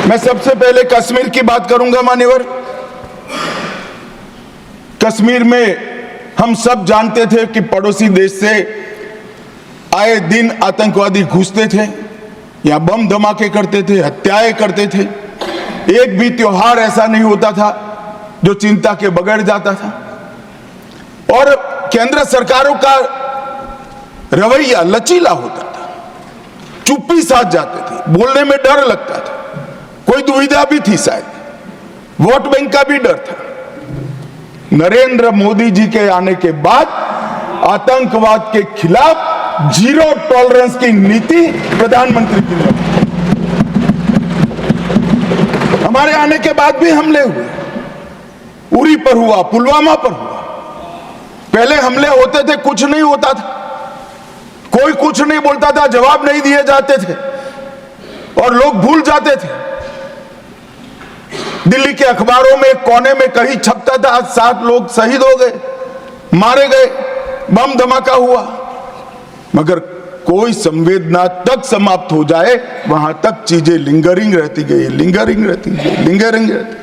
मैं सबसे पहले कश्मीर की बात करूंगा मान्यवर। कश्मीर में हम सब जानते थे कि पड़ोसी देश से आए दिन आतंकवादी घुसते थे, यहां बम धमाके करते थे, हत्याएं करते थे। एक भी त्योहार ऐसा नहीं होता था जो चिंता के बगैर जाता था। और केंद्र सरकारों का रवैया लचीला होता था, चुप्पी साध जाते थे, बोलने में डर लगता था, कोई दुविधा भी थी, शायद वोट बैंक का भी डर था। नरेंद्र मोदी जी के आने के बाद आतंकवाद के खिलाफ जीरो टॉलरेंस की नीति प्रधानमंत्री की ने। हमारे आने के बाद भी हमले हुए, उरी पर हुआ, पुलवामा पर हुआ। पहले हमले होते थे, कुछ नहीं होता था, कोई कुछ नहीं बोलता था, जवाब नहीं दिए जाते थे और लोग भूल जाते थे। दिल्ली के अखबारों में कोने में कहीं छपता था, आज 7 लोग शहीद हो गए, मारे गए, बम धमाका हुआ। मगर कोई संवेदना तक समाप्त हो जाए वहां तक चीजें लिंगरिंग रहती गई, लिंगरिंग रहती गई, लिंगरिंग रहती।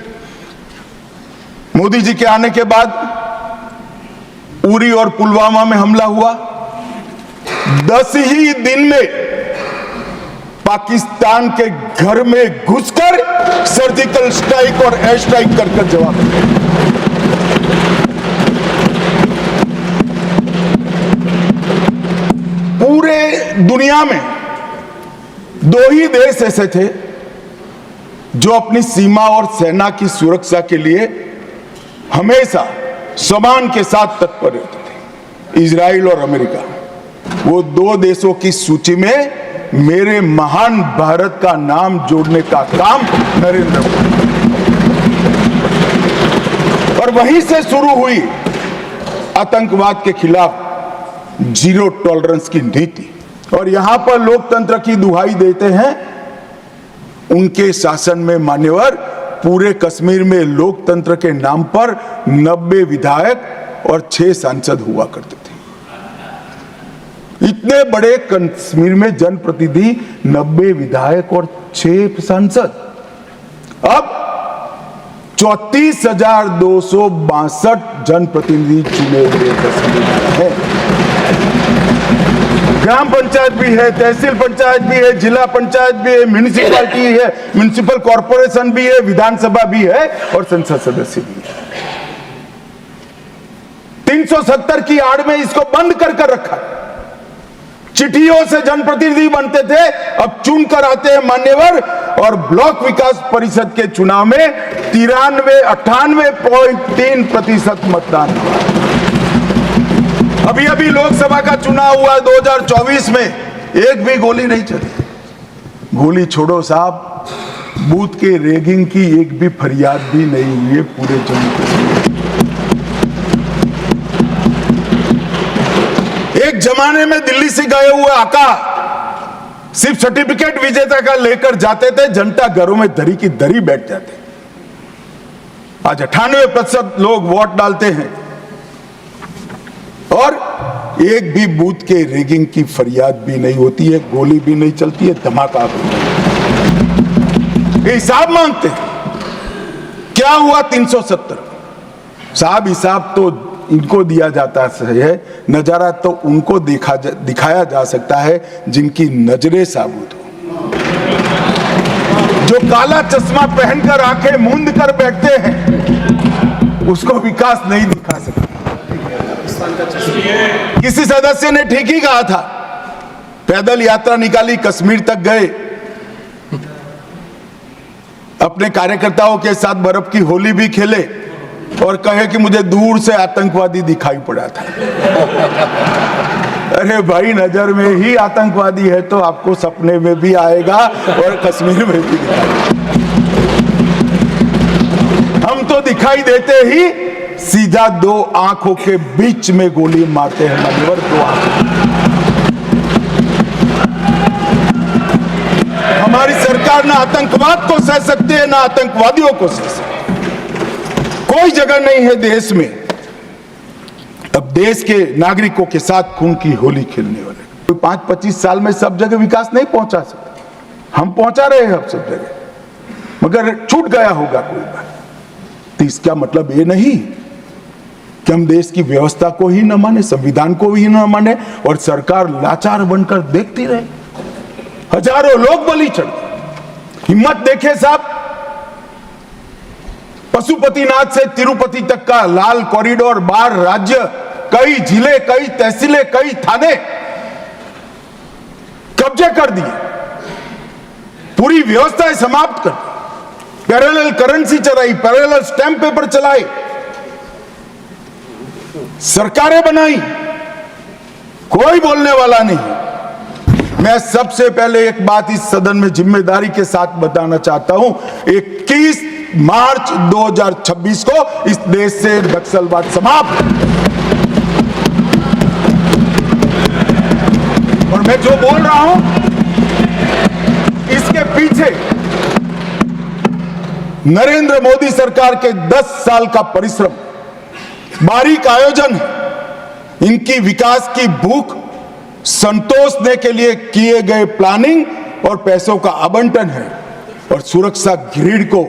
मोदी जी के आने के बाद उरी और पुलवामा में हमला हुआ। 10 ही दिन में पाकिस्तान के घर में घुसकर सर्जिकल स्ट्राइक और एयर स्ट्राइक कर जवाब दिया। पूरे दुनिया में 2 ही देश ऐसे थे जो अपनी सीमा और सेना की सुरक्षा के लिए हमेशा सम्मान के साथ तत्पर रहते थे, इजराइल और अमेरिका। वो 2 देशों की सूची में मेरे महान भारत का नाम जोड़ने का काम नरेंद्र मोदी, और वहीं से शुरू हुई आतंकवाद के खिलाफ जीरो टॉलरेंस की नीति। और यहां पर लोकतंत्र की दुहाई देते हैं उनके शासन में मान्यवर। पूरे कश्मीर में लोकतंत्र के नाम पर 90 विधायक और 6 सांसद हुआ करते थे। इतने बड़े कश्मीर में जनप्रतिनिधि, 90 विधायक और 6 सांसद। अब 34,262 जनप्रतिनिधि चुने हुए कश्मीर में हैं। ग्राम पंचायत भी है, तहसील पंचायत भी है, जिला पंचायत भी है, म्युनिसिपैलिटी है, म्युनिसिपल कॉर्पोरेशन भी है, विधानसभा भी है और संसद सदस्य भी है। 370 की आड़ में इसको बंद कर रखा। चिट्ठियों से जनप्रतिनिधि बनते थे, अब चुन कर आते हैं मान्यवर। और ब्लॉक विकास परिषद के चुनाव में 98.3% मतदान हुआ। अभी अभी लोकसभा का चुनाव हुआ 2024 में, एक भी गोली नहीं चली। गोली छोड़ो साहब, बूथ के रैगिंग की एक भी फरियाद भी नहीं हुई है पूरे जम्मू कश्मीर। एक जमाने में दिल्ली से गए हुए आका सिर्फ सर्टिफिकेट विजेता का लेकर जाते थे, जनता घरों में दरी की दरी बैठ जाते। आज 98% लोग वोट डालते हैं और एक भी बूथ के रैगिंग की फरियाद भी नहीं होती है, गोली भी नहीं चलती है, धमाका भी नहीं। हिसाब मांगते हैं क्या हुआ 370 साहब। हिसाब तो इनको दिया जाता है, नजारा तो उनको दिखाया जा सकता है जिनकी नजरें साबुत हो, जो काला चश्मा पहनकर आंखें मूंद कर बैठते हैं, उसको विकास नहीं दिखा सकते। किसी सदस्य ने ठीक ही कहा था, पैदल यात्रा निकाली, कश्मीर तक गए, अपने कार्यकर्ताओं के साथ बर्फ की होली भी खेले और कहे कि मुझे दूर से आतंकवादी दिखाई पड़ा था। अरे भाई, नजर में ही आतंकवादी है तो आपको सपने में भी आएगा और कश्मीर में भी दिखाएगा। हम तो दिखाई देते ही सीधा 2 आंखों के बीच में गोली मारते हैं मान्यवर, 2 आंखों। हमारी सरकार ना आतंकवाद को सह सकती है, ना आतंकवादियों को सह सकती है। कोई जगह नहीं है देश में अब देश के नागरिकों के साथ खून की होली खेलने वाले। कोई 5-25 साल में सब जगह विकास नहीं पहुंचा सकता, हम पहुंचा रहे हैं अब सब जगह। मगर छूट गया होगा कोई बात, तो इसका मतलब ये नहीं कि हम देश की व्यवस्था को ही न माने, संविधान को ही न माने और सरकार लाचार बनकर देखती रहे। हजारों लोग बलि चढ़ गए। हिम्मत देखे साहब, पशुपतिनाथ से तिरुपति तक का लाल कॉरिडोर, 12 राज्य, कई जिले, कई तहसीलें, कई थाने कब्जे कर दिए, पूरी व्यवस्था समाप्त कर दी, पैरेलल करेंसी चलाई, पैरेलल स्टैंप पेपर चलाए, सरकारें बनाई, कोई बोलने वाला नहीं। मैं सबसे पहले एक बात इस सदन में जिम्मेदारी के साथ बताना चाहता हूं, 21 मार्च 2026 को इस देश से नक्सलवाद समाप्त। और मैं जो बोल रहा हूं इसके पीछे नरेंद्र मोदी सरकार के 10 साल का परिश्रम, बारीक आयोजन, इनकी विकास की भूख संतोषने के लिए किए गए प्लानिंग और पैसों का आवंटन है। और सुरक्षा ग्रिड को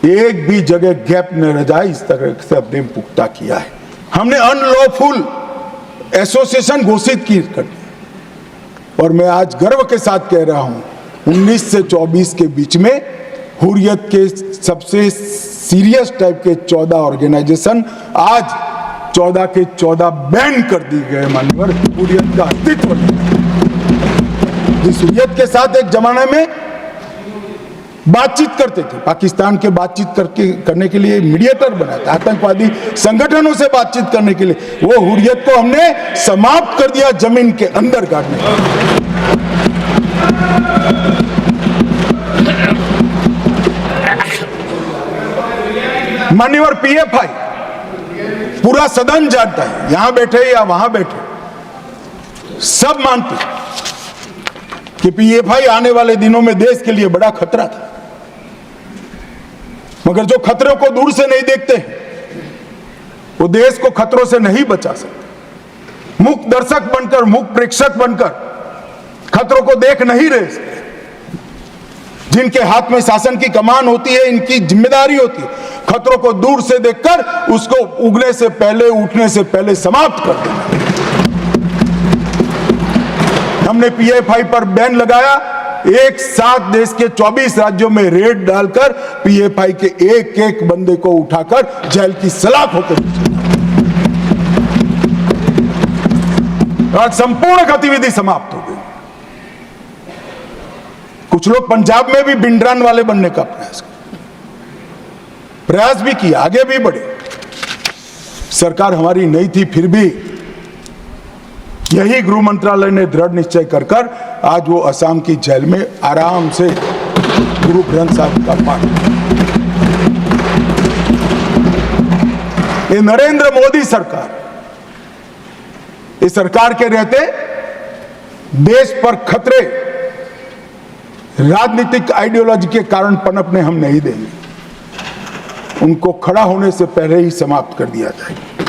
एक भी जगह गैप न रह जाए, इस तरह से हमने पुख्ता किया है। हमने अनलॉफुल एसोसिएशन घोषित की कर, और मैं आज गर्व के साथ कह रहा हूं 19 से 24 के बीच में हुर्रियत के सबसे सीरियस टाइप के 14 ऑर्गेनाइजेशन आज 14 के 14 बैन कर दिए गए। मान्यवर, हुर्रियत का अस्तित्व, जिस हुर्रियत के साथ एक जमाने में बातचीत करते थे, पाकिस्तान के बातचीत करने के लिए मीडिएटर बनाया था, आतंकवादी संगठनों से बातचीत करने के लिए, वो हुर्रियत को हमने समाप्त कर दिया, जमीन के अंदर गाड़ने। मान्यवर, पीएफआई पूरा सदन जानता है, यहां बैठे या वहां बैठे, सब मानते कि पीएफआई आने वाले दिनों में देश के लिए बड़ा खतरा था। मगर जो खतरों को दूर से नहीं देखते वो देश को खतरों से नहीं बचा सकते। मुक्त दर्शक बनकर, मुक्त प्रेक्षक बनकर खतरों को देख नहीं रहे। जिनके हाथ में शासन की कमान होती है, इनकी जिम्मेदारी होती है खतरों को दूर से देखकर उसको उगने से पहले, उठने से पहले समाप्त कर देना। हमने पीएफआई पर बैन लगाया, एक साथ देश के 24 राज्यों में रेड डालकर पीएफआई के एक एक बंदे को उठाकर जेल की सलाख होकर आज संपूर्ण गतिविधि समाप्त हो गई। कुछ लोग पंजाब में भी बिंडरान वाले बनने का प्रयास भी किया, आगे भी बढ़े। सरकार हमारी नहीं थी, फिर भी यही गृह मंत्रालय ने दृढ़ निश्चय कर आज वो असम की जेल में आराम से गुरु ग्रंथ साहिब का पाठ। ये नरेंद्र मोदी सरकार, इस सरकार के रहते देश पर खतरे राजनीतिक आइडियोलॉजी के कारण पनपने हम नहीं देंगे। उनको खड़ा होने से पहले ही समाप्त कर दिया जाएगा।